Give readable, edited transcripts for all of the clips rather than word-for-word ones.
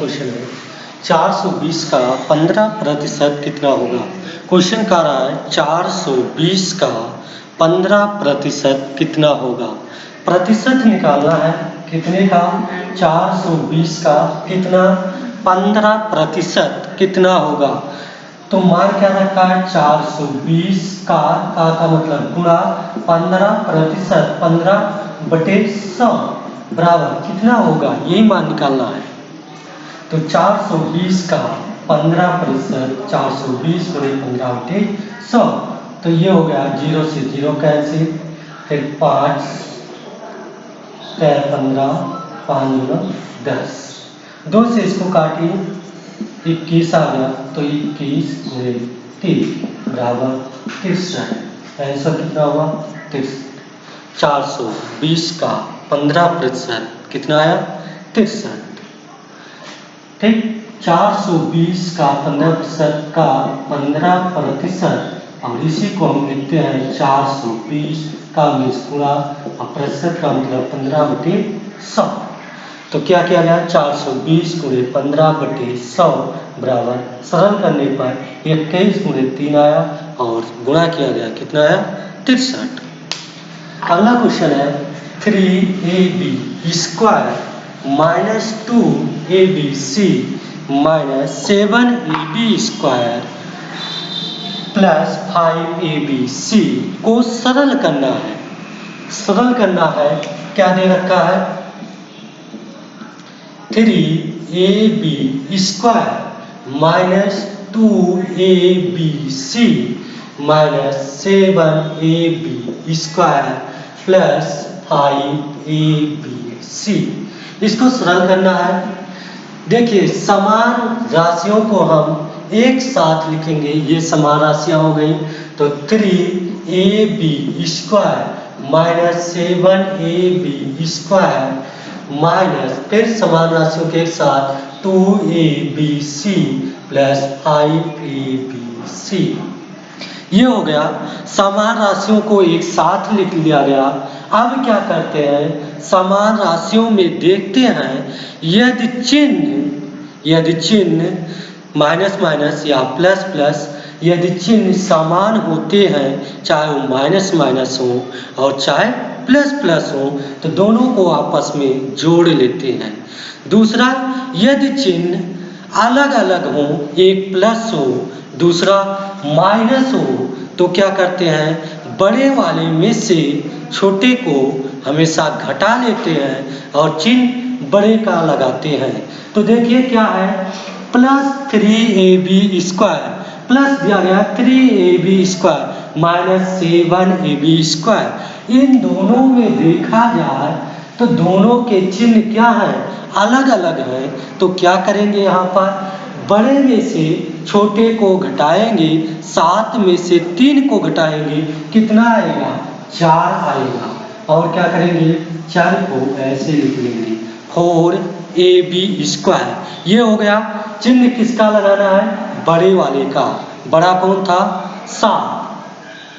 Question है 420 का 15% कितना होगा। क्वेश्चन कह रहा है 420 का 15% कितना होगा। प्रतिशत निकालना है कितने का, 420 का कितना 15% कितना होगा। तो मान क्या रखा है 420 का मतलब गुणा 15%, 15/100 बराबर कितना होगा, यही मान निकालना है। तो 420 का 15%, 420 गुणे 15/100, तो ये हो गया 0 से 0 कैंसिल, फिर 5 3 15, 5 दूना 10, 2 से इसको काटिए 21 आ गया, तो 21 गुणे 3 बराबर 63। आंसर कितना हुआ 63। 420 का 15% कितना आया 63। ठीक, 420 का 15% का 15%, और इसी को हम लिखते हैं 420 का गुणा और प्रतिशत का मतलब 15/100। तो क्या किया गया 420 गुणे 15/100 बराबर, सरल करने पर 21 गुणे 3 आया और गुणा किया गया कितना आया 63। अगला क्वेश्चन है 3ab square minus 2abc minus 7ab square plus 5abc को सरल करना है। सरल करना है, क्या दे रखा है 3ab square minus 2abc minus 7ab square plus 5abc। इसको सरल करना है। देखिए समान राशियों को हम एक साथ लिखेंगे, ये समान राशियां हो गई, तो 3ab square minus 7ab square minus फिर समान राशियों के एक साथ 2abc प्लस 5abc। ये हो गया, समान राशियों को एक साथ लिख लिया गया। अब क्या करते हैं, समान राशियों में देखते हैं यदि चिन्ह माइनस माइनस या प्लस प्लस यदि चिन्ह समान होते हैं, चाहे वो माइनस माइनस हो और चाहे प्लस प्लस हो, तो दोनों को आपस में जोड़ लेते हैं। दूसरा, यदि चिन्ह अलग अलग हो, एक प्लस हो दूसरा माइनस हो, तो क्या करते हैं, बड़े वाले में से छोटे को हमेशा घटा लेते हैं और चिन्ह बड़े का लगाते हैं। तो देखिए क्या है, प्लस 3ab स्क्वायर प्लस दिया गया 3ab square minus 7ab square. इन दोनों में देखा जाए तो दोनों के चिन्ह क्या है, अलग अलग हैं। तो क्या करेंगे, यहाँ पर बड़े में से छोटे को घटाएंगे, 7 में से 3 को घटाएंगे, कितना आएगा 4 आएगा। और क्या करेंगे, 4 को ऐसे लिख लेंगे 4ab स्क्वायर। ये हो गया, चिन्ह किसका लगाना है, बड़े वाले का। बड़ा कौन था 7,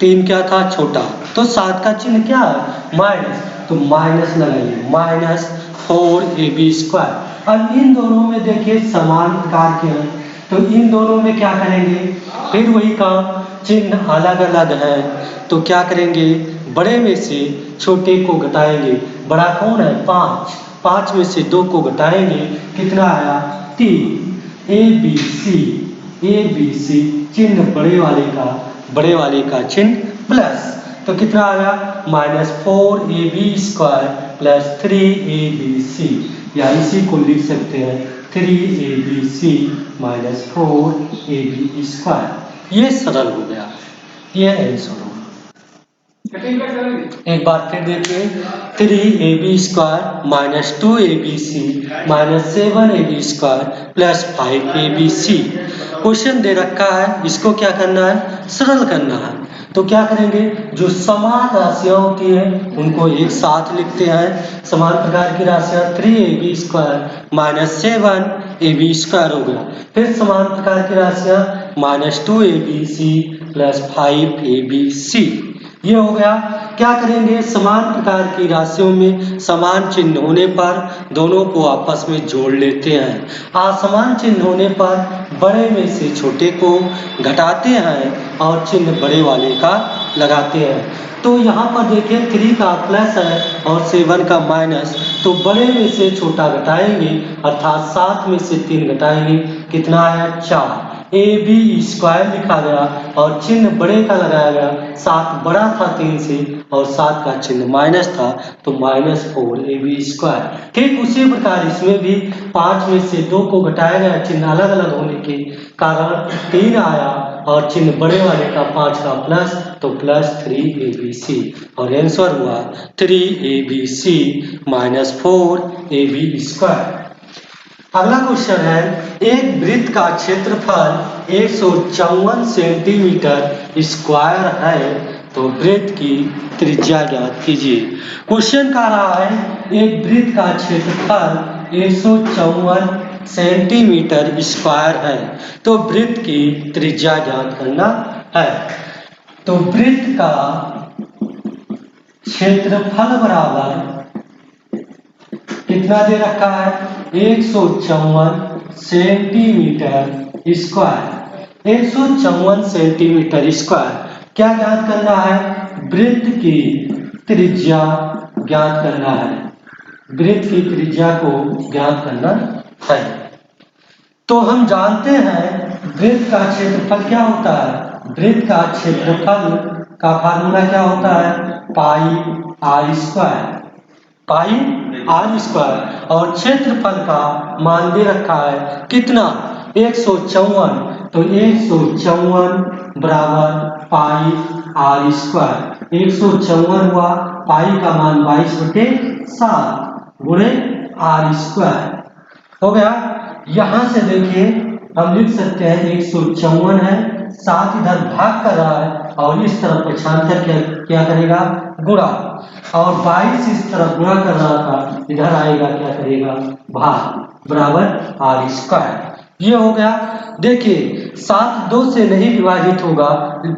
3 क्या था छोटा, तो 7 का चिन्ह क्या है माइनस, तो माइनस लगाइए माइनस 4ab स्क्वायर। अब इन दोनों में देखिए समान प्रकार के हैं, तो इन दोनों में क्या करेंगे, फिर वही काम, चिन्ह अलग अलग है, तो क्या करेंगे, बड़े में से छोटे को घटाएंगे। बड़ा कौन है 5, 5 में से 2 को घटाएंगे, कितना आया 3। ABC चिन्ह बड़े वाले का चिन्ह प्लस, तो कितना आया minus 4ab square plus 3abc, या इसी को लिख सकते हैं 3abc माइनस 4ab स्क्वायर। ये सरल हो गया, ये आंसर होगा। एक बार फिर देखिए 3ab square minus 2abc minus 7ab square plus 5abc। Question दे रखा है, इसको क्या करना है, सरल करना है। तो क्या करेंगे, जो समान राशियां होती हैं उनको एक साथ लिखते हैं। समान प्रकार की राशियां 3ab square minus 7ab square हो गया। फिर समान प्रकार की राशियां माइनस 2abc प्लस 5abc। ये हो गया। क्या करेंगे, समान प्रकार की राशियों में समान चिन्ह होने पर दोनों को आपस में जोड़ लेते हैं। असमान चिन्ह होने पर बड़े में से छोटे को घटाते हैं और चिन्ह बड़े वाले का लगाते हैं। तो यहाँ पर देखिए 3 का प्लस है और 7 का माइनस, तो बड़े में से छोटा घटाएंगे अर्थात 7 में से 3 घटाएंगे, कितना है 4। AB स्क्वायर लिखा गया और चिन्ह बड़े का लगाया गया। 7 बड़ा था 3 से और 7 का चिन्ह माइनस था, तो -4AB स्क्वायर। ठीक उसी प्रकार इसमें भी 5 में से 2 को घटाया गया, चिन्ह अलग अलग होने के कारण 3 आया और चिन्ह बड़े वाले का 5 का प्लस, तो +3ABC और आंसर हुआ 3ABC -4AB स्क्वायर। अगला क्वेश्चन है, एक वृत्त का क्षेत्रफल 154 सेंटीमीटर स्क्वायर है, तो वृत्त की त्रिज्या ज्ञात कीजिए। क्वेश्चन कह रहा है एक वृत्त का क्षेत्रफल 154 सेंटीमीटर स्क्वायर है, तो वृत्त की त्रिज्या ज्ञात करना है। तो वृत्त का क्षेत्रफल बराबर कितना दे रखा है, 154 सेंटीमीटर स्क्वायर। 154 सेंटीमीटर स्क्वायर क्या ज्ञात करना है, वृत्त की त्रिज्या ज्ञात करना है। वृत्त की त्रिज्या को ज्ञात करना है। तो हम जानते हैं वृत्त का क्षेत्रफल क्या होता है। वृत्त का क्षेत्रफल का फार्मूला क्या होता है, पाई आर स्क्वायर और क्षेत्रफल का मान दे रखा है कितना, 154, तो 154 बराबर पाई आर स्क्वायर। 154 हुआ, पाई का मान 22/7 गुणे आर स्क्वायर हो गया। यहां से देखिए हम लिख सकते हैं 154 है, 7 इधर भाग कर रहा है और इस तरफ पक्षांतर क्या करेगा, गुणा, और 22 इस तरफ गुणा कर रहा था, इधर आएगा क्या करेगा, भाग, बराबर आर स्क्वायर। ये हो गया। देखिए 7 2 से नहीं विभाजित होगा,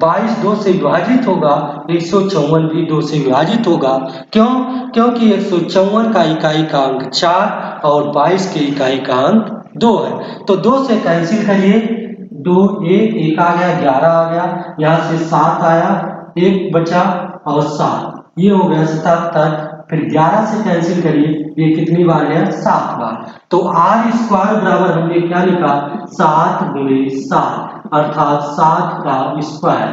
22 2 से विभाजित होगा, 154 भी 2 से विभाजित होगा। क्यों, क्योंकि 154 का इकाई का अंक 4 और 22 के इकाई का अंक 2 है, तो 2 से कैंसिल करिए, 2 1 आ गया, 11 आ गया, यहाँ से 7 आया, 1 बचा और 7, ये हो गया 77। फिर 11 से कैंसिल करिए, ये कितनी बार है, 7 बार। तो आर स्क्वायर बराबर हमने क्या लिखा, 7 गुणे 7 अर्थात 7 का स्क्वायर।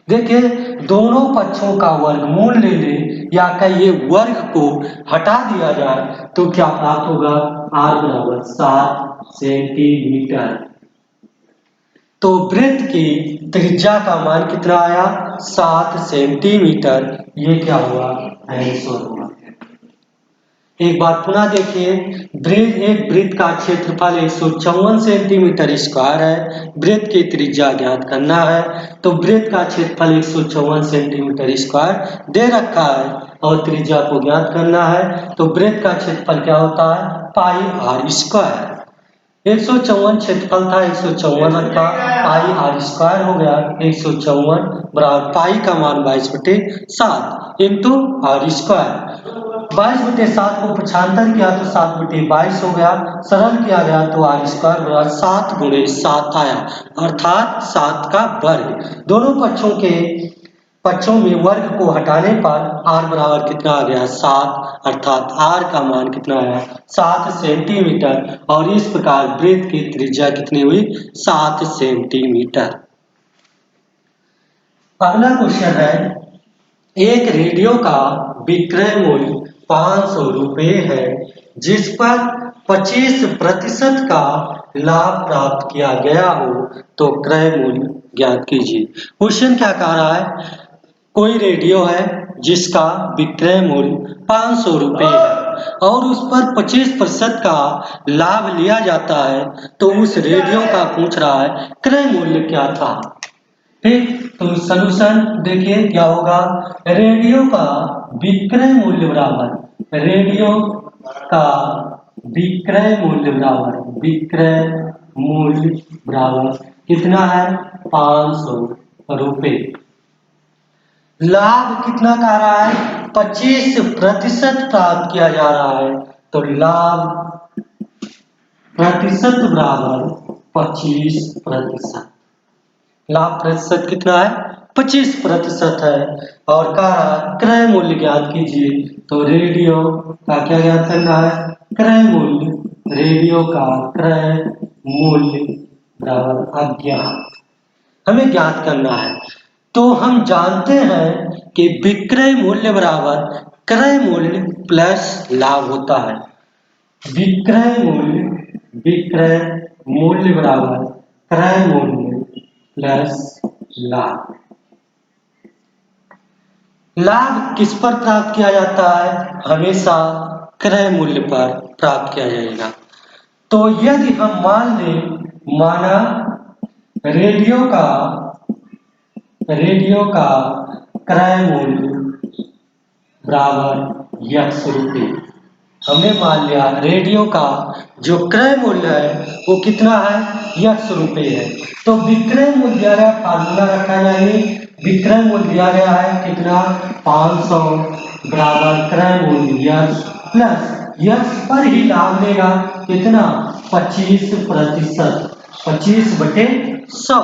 देखिए दोनों पक्षों का वर्गमूल ले लें या कहिए वर्ग को हटा दिया जाए तो क्या प्राप्त होगा, आर बराबर 7 सेंटीमीटर। तो वृत्त की त्रिज्या का मान कितना आया, 7 सेंटीमीटर। ये क्या हुआ, आंसर हुआ। एक बार पुनः देखिए, एक वृत्त का क्षेत्रफल 154 सेंटीमीटर स्क्वायर है, वृत्त की त्रिज्या ज्ञात करना है। तो वृत्त का क्षेत्रफल 154 सेंटीमीटर स्क्वायर दे रखा है और त्रिज्या को ज्ञात करना है। तो वृत्त का क्षेत्रफल क्या होता है, पाई आर स्क्वायर। 154 क्षेत्रफल था, 154 का पाई आर स्क्वायर हो गया, 154 बराबर पाई का मान 22/7 इंटू आर स्क्वायर। 22/7 को पक्षांतर किया तो 7/22 हो गया, सरल किया गया तो आर स्क्वायर बराबर 7 गुणे 7 आया अर्थात 7 का वर्ग। दोनों पक्षों में वर्ग को हटाने पर आर बराबर कितना आ गया, 7 अर्थात आर का मान कितना आया, 7 सेंटीमीटर। और इस प्रकार वृत्त की त्रिज्या कितनी हुई, 7 सेंटीमीटर। अगला क्वेश्चन है, एक रेडियो का विक्रय मूल्य 500 रुपये है जिस पर 25% का लाभ प्राप्त किया गया हो, तो क्रय मूल्य ज्ञात कीजिए। क्वेश्चन क्या कह रहा है, कोई रेडियो है जिसका विक्रय मूल्य 500 रुपये है और उस पर 25% का लाभ लिया जाता है, तो उस रेडियो का पूछ रहा है क्रय मूल्य क्या था। ठीक, तो सलूशन देखिए क्या होगा, रेडियो का विक्रय मूल्य बराबर, रेडियो का विक्रय मूल्य बराबर कितना है, 500 रुपये। लाभ कितना कह रहा है, 25% प्राप्त किया जा रहा है। तो लाभ प्रतिशत बराबर 25%। लाभ प्रतिशत कितना है, 25% है। और कह रहा है क्रय मूल्य ज्ञात कीजिए। तो रेडियो का क्या ज्ञात करना है, क्रय मूल्य। रेडियो का क्रय मूल्य बराबर अज्ञात, हमें ज्ञात करना है। तो हम जानते हैं कि विक्रय मूल्य बराबर क्रय मूल्य प्लस लाभ होता है। विक्रय मूल्य बराबर क्रय मूल्य प्लस लाभ। लाभ किस पर प्राप्त किया जाता है, हमेशा क्रय मूल्य पर प्राप्त किया जाएगा। तो यदि हम मान लें, माना रेडियो का क्रय मूल्य बराबर X रुपये। हमने मान लिया रेडियो का जो क्रय मूल्य है वो कितना है, X रुपये है। तो विक्रय मूल्य दिया गया, फार्मूला रखा जाए, विक्रय मूल्य दिया गया है कितना, 500 बराबर क्रय मूल्य X प्लस X पर ही लाभ लेगा कितना, 25%, 25/100।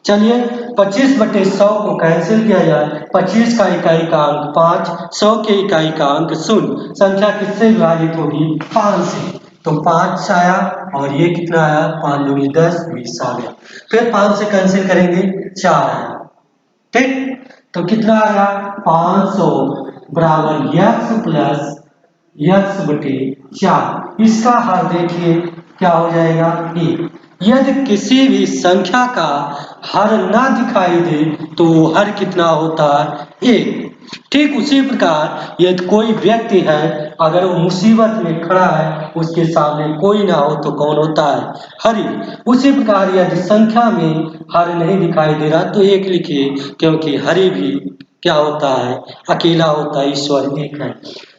चलिए 25/100 को कैंसिल किया जाए, 25 का इकाई का अंक 5, 100 के इकाई का अंक 0। संख्या किससे विभाजित होगी, 5 से। तो 5 आया और ये कितना आया, 5 दूनी 10, 20 आ गया। फिर 5 से कैंसिल करेंगे, 4 आया। ठीक, तो कितना आया, 500 बराबर X प्लस X/4। इसका हर देखिए क्या हो जाएगा, 1। यदि किसी भी संख्या का हर ना दिखाई दे तो वो हर कितना होता है, 1। ठीक उसी प्रकार यदि कोई व्यक्ति है, अगर वो मुसीबत में खड़ा है, उसके सामने कोई ना हो तो कौन होता है, हरि। उसी प्रकार यदि संख्या में हर नहीं दिखाई दे रहा तो 1 लिखिए, क्योंकि हरि भी क्या होता है, अकेला होता है, ईश्वर एक है।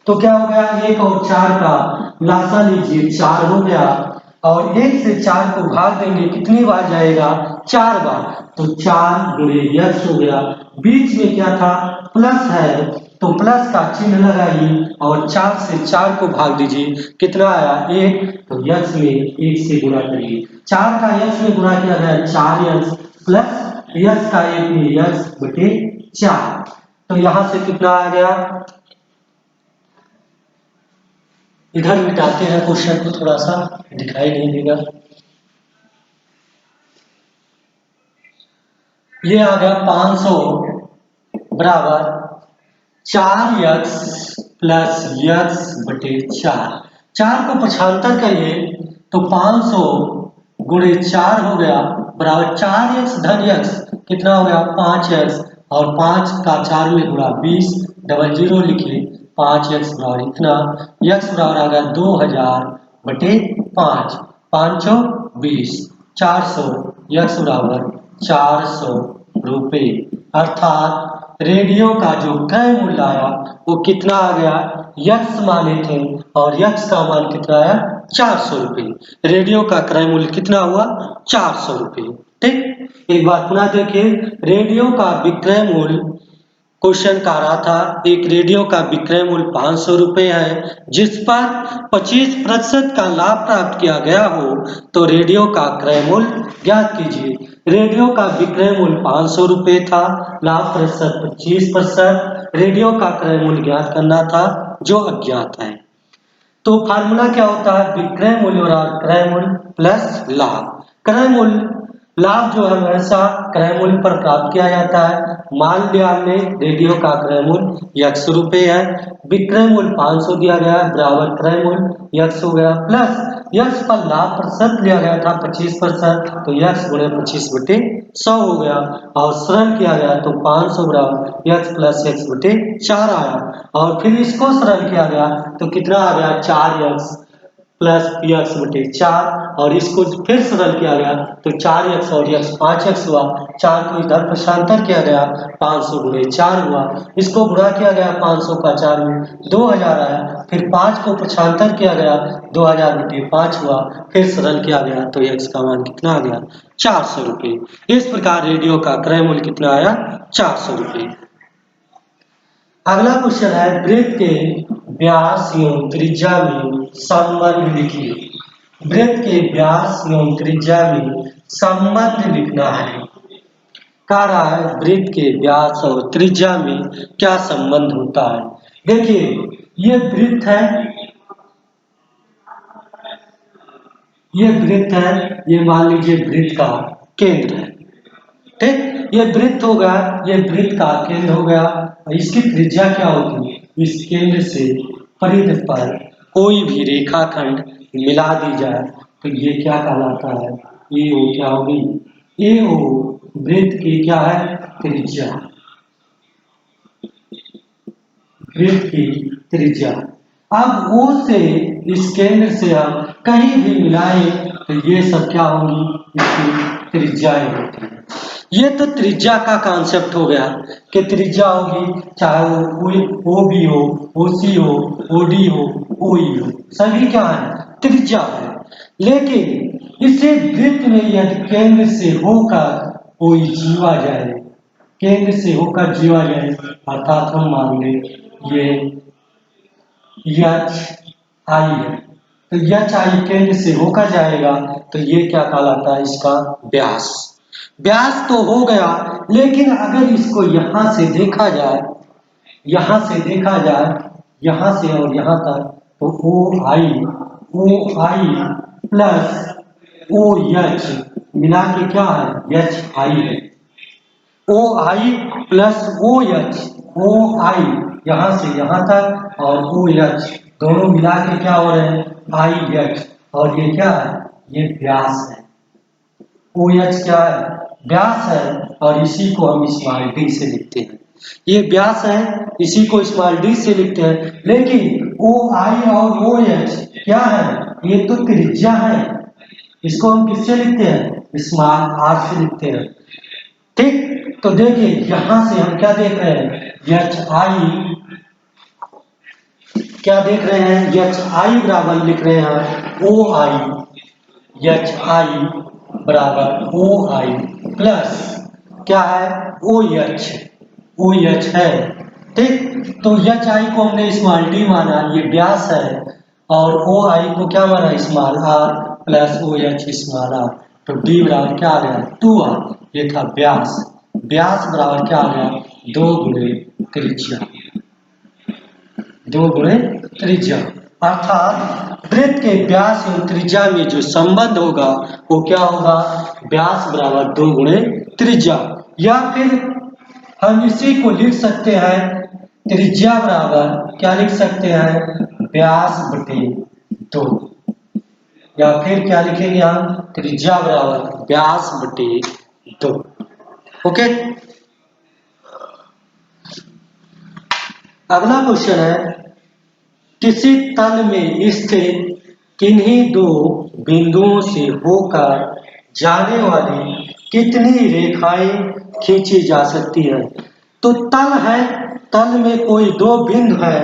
तो क्या हो गया, 1 और 4 का लासा लीजिए, 4 हो गया। और 1 से 4 को भाग देंगे, कितनी बार जाएगा, 4 बार। तो 4 गुणे X हो गया। बीच में क्या था, प्लस है, तो प्लस का चिन्ह लगाइए और 4 से 4 को भाग दीजिए, कितना आया, 1। तो X में 1 से गुणा करिए, 4 का X में गुणा किया गया 4X प्लस X का 1 में X/4। तो यहां से कितना आ गया, इधर मिटाते हैं क्वेश्चन को, थोड़ा सा दिखाई नहीं देगा। ये आ गया 500 बराबर 4X प्लस X/4। 4 को पक्षांतर करिए तो 500 गुणे 4 हो गया बराबर 4X धन X, कितना हो गया, 5X। और 5 का 4 में गुणा 20, डबल जीरो लिखिए, 5X बराबर इतना, X बराबर आ गया 2000/5, 520, 400, X बराबर 400 रुपये। अर्थात रेडियो का जो क्रय मूल्य आया वो कितना आ गया, X माने थे और X का मान कितना आया, 400 रुपये। रेडियो का क्रय मूल्य कितना हुआ, 400 रुपये। ठीक, एक बार पुनः देखिए, रेडियो का विक्रय मूल्य क्वेश्चन कह रहा था, एक रेडियो का विक्रय मूल्य 500 रुपये है, जिस पर 25% का लाभ प्राप्त किया गया हो, तो रेडियो का क्रय मूल्य ज्ञात कीजिए। रेडियो का विक्रय मूल्य 500 रुपये था, लाभ प्रतिशत 25%, रेडियो का क्रय मूल्य ज्ञात करना था जो अज्ञात है। तो फार्मूला क्या होता है, विक्रय मूल्य और क्रय मूल्य प्लस लाभ। क्रय मूल्य, लाभ जो है हमेशा क्रय मूल्य पर प्राप्त किया जाता है। मान लिया हमने रेडियो का क्रय मूल्य X रुपये है, विक्रय मूल्य 500 दिया गया है बराबर क्रय मूल्य X हो गया, प्लस X पर लाभ प्रतिशत दिया गया था 25%, तो X गुणे 25/100 हो गया। और सरल किया गया तो 500 बराबर X प्लस X/4 आया। और फिर इसको सरल किया गया तो कितना आ गया, 4X प्लस X/4। और इसको फिर सरल किया गया तो 4X और X 5X हुआ, 4 को इधर भाषांतर किया गया, 500 गुणे 4 हुआ। इसको गुणा किया गया 500 का 4 में, 2000 आया। फिर 5 को भाषांतर किया गया, 2000/5 हुआ। फिर सरल किया गया तो X का मान कितना आ गया, 400 रुपये। इस प्रकार रेडियो का क्रय मूल्य कितना आया, 400 रुपये। अगला क्वेश्चन है वृत्त के व्यास एवं त्रिज्या में संबंध लिखिए। वृत्त के व्यास एवं त्रिज्या में संबंध लिखना है। कह रहा है वृत्त के व्यास और त्रिज्या में क्या संबंध होता है। देखिए ये वृत्त है, ये मान लीजिए वृत्त का केंद्र है। ठीक, ये वृत्त होगा, ये वृत्त का केंद्र हो गया। और इसकी त्रिज्या क्या होती है, इस केंद्र से परिधि पर कोई भी रेखाखंड मिला दी जाए तो ये क्या कहलाता है, ए ओ क्या होगी, ए ओ वृत्त की क्या है त्रिज्या, वृत्त की त्रिज्या। अब ओ से इस केंद्र से हम कहीं भी मिलाएं तो ये सब क्या होंगी, इसकी त्रिज्याएं होती हैं। ये तो त्रिज्या का कॉन्सेप्ट हो गया कि त्रिज्या होगी, चाहे वो ओ बी हो, ओ सी हो, ओ डी हो, ओ ई हो, सभी क्या है त्रिज्या है। लेकिन इसे वृत्त में यदि केंद्र से होकर कोई जीवा जाए, केंद्र से होकर जीवा जाए, अर्थात हम मान लें ये एच आई है, तो एच आई केंद्र से होकर जाएगा तो ये क्या कहलाता है, इसका व्यास। व्यास तो हो गया, लेकिन अगर इसको यहां से देखा जाए, यहां से देखा जाए, यहां से और यहां तक, तो ओ आई प्लस ओ एच मिला के क्या है, एच आई है। ओ आई प्लस ओ एच, ओ आई यहां से यहां तक और ओ एच दोनों मिला के क्या हो रहे हैं, आई एच, और ये क्या है, ये व्यास है। ओ एच क्या है, व्यास है, और इसी को हम स्मॉल डी से लिखते हैं। ये व्यास है, इसी को स्मॉल डी से लिखते हैं। लेकिन ओ आई और ओ एच क्या है, ये तो त्रिज्या है, इसको हम किससे लिखते हैं, स्मॉल आर से लिखते हैं। ठीक, तो देखिए यहां से हम क्या देख रहे हैं, एच आई क्या देख रहे हैं, एच आई बराबर लिख रहे हैं ओ आई, एच आई बराबर ओ आई प्लस क्या है, ओ एच है। ठीक, तो एच आई को हमने स्मॉल डी माना, ये व्यास है, और ओ आई को क्या माना, small r plus O H small r, तो डी बराबर क्या आ गया, 2r, ये था व्यास। व्यास बराबर क्या आ गया, 2 गुणे त्रिज्या, 2 गुणे त्रिज्या। अर्थात वृत्त के व्यास और त्रिज्या में जो संबंध होगा वो क्या होगा, व्यास बराबर 2 गुणे त्रिज्या। या फिर हम इसी को लिख सकते हैं, त्रिज्या बराबर क्या लिख सकते हैं, व्यास बटे 2, या फिर क्या लिखेंगे हम, त्रिज्या बराबर व्यास बटे 2। ओके, अगला क्वेश्चन है किसी तल में स्थित किन्हीं दो बिंदुओं से होकर जाने वाली कितनी रेखाएं खींची जा सकती है। तो तल है, तल में कोई दो बिंदु है,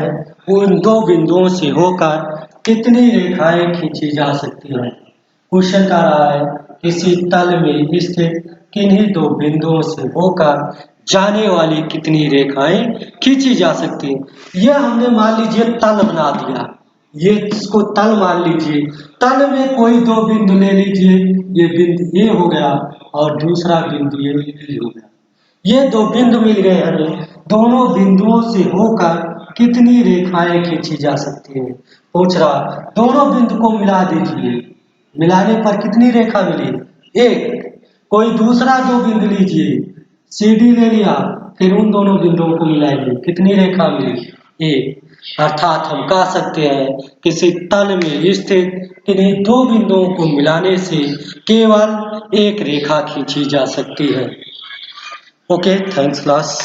उन दो बिंदुओं से होकर कितनी रेखाएं खींची जा सकती है। क्वेश्चन कह रहा है किसी तल में स्थित किन्हीं दो बिंदुओं से होकर जाने वाली कितनी रेखाएं खींची जा सकती है। यह हमने मान लीजिए तल बना दिया, ये इसको तल मान लीजिए। तल में कोई दो बिंदु ले लीजिए, ये बिंदु ए हो गया और दूसरा बिंदु ये बी हो गया। ये दो बिंदु मिल गए हमें, दोनों बिंदुओं से होकर कितनी रेखाएं खींची जा सकती है। पूछ रहा दोनों बिंदु को मिला दीजिए, मिलाने पर कितनी रेखा मिली, एक। कोई दूसरा जो बिंदु लीजिए, सीडी ले लिया, फिर उन दोनों बिंदुओं को मिलाइए, कितनी रेखा मिली, एक। अर्थात हम कह सकते हैं किसी तल में स्थित किन्हीं दो बिंदुओं को मिलाने से केवल एक रेखा खींची जा सकती है। Okay, thanks class.